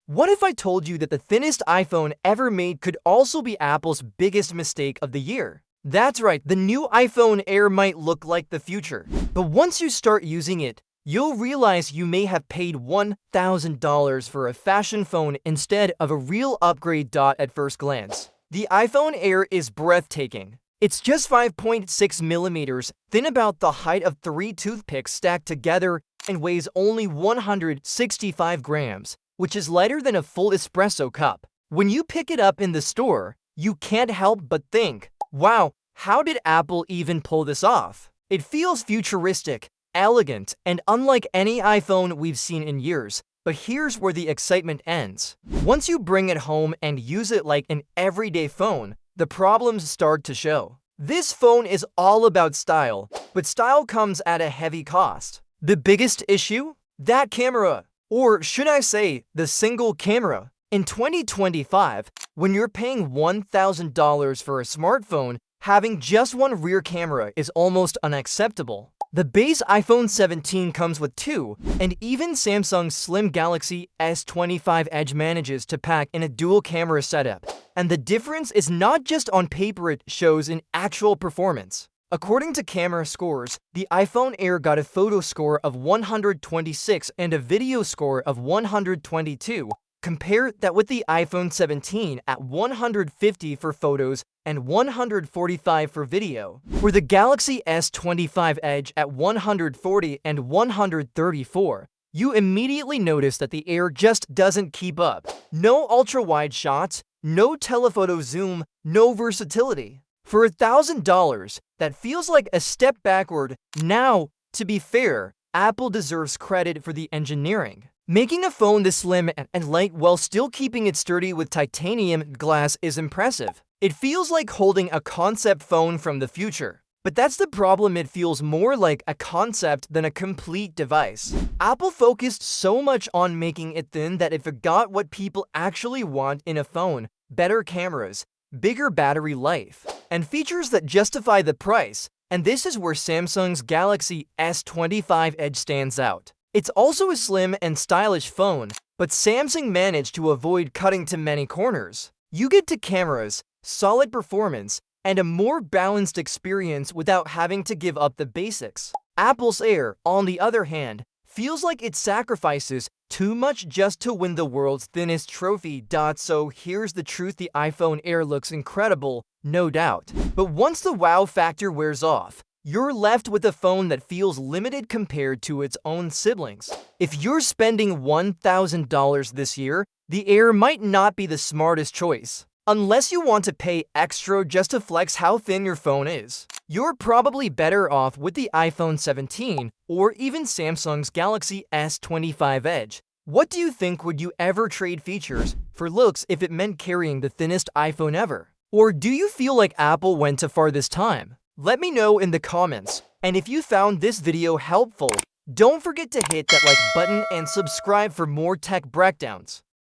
What if I told you that the thinnest iPhone ever made could also be Apple's biggest mistake of the year? That's right, the new iPhone Air might look like the future. But once you start using it, you'll realize you may have paid $1,000 for a fashion phone instead of a real upgrade. At first glance, the iPhone Air is breathtaking. It's just 5.6 millimeters, thin about the height of 3 toothpicks stacked together, and weighs only 165 grams, which is lighter than a full espresso cup. When you pick it up in the store, you can't help but think, wow, how did Apple even pull this off? It feels futuristic, elegant, and unlike any iPhone we've seen in years. But here's where the excitement ends. Once you bring it home and use it like an everyday phone, the problems start to show. This phone is all about style, but style comes at a heavy cost. The biggest issue? That camera. Or should I say, the single camera. In 2025, when you're paying $1,000 for a smartphone, having just one rear camera is almost unacceptable. The base iPhone 17 comes with two, and even Samsung's slim Galaxy S25 Edge manages to pack in a dual camera setup. And the difference is not just on paper, it shows in actual performance. According to camera scores, the iPhone Air got a photo score of 126 and a video score of 122. Compare that with the iPhone 17 at 150 for photos and 145 for video, or the Galaxy S25 Edge at 140 and 134. You immediately notice that the Air just doesn't keep up. No ultra-wide shots, no telephoto zoom, no versatility. For $1,000, that feels like a step backward. Now, to be fair, Apple deserves credit for the engineering. Making a phone this slim and light while still keeping it sturdy with titanium glass is impressive. It feels like holding a concept phone from the future. But that's the problem, it feels more like a concept than a complete device. Apple focused so much on making it thin that it forgot what people actually want in a phone: better cameras, bigger battery life, and features that justify the price. And this is where Samsung's Galaxy S25 Edge stands out. It's also a slim and stylish phone, but Samsung managed to avoid cutting too many corners. You get to cameras, solid performance, and a more balanced experience without having to give up the basics. Apple's Air, on the other hand, feels like it sacrifices too much just to win the world's thinnest trophy. So here's the truth: the iPhone Air looks incredible, no doubt. But once the wow factor wears off, you're left with a phone that feels limited compared to its own siblings. If you're spending $1,000 this year, the Air might not be the smartest choice. Unless you want to pay extra just to flex how thin your phone is. You're probably better off with the iPhone 17 or even Samsung's Galaxy S25 Edge. What do you think? Would you ever trade features for looks if it meant carrying the thinnest iPhone ever? Or do you feel like Apple went too far this time? Let me know in the comments. And if you found this video helpful, don't forget to hit that like button and subscribe for more tech breakdowns.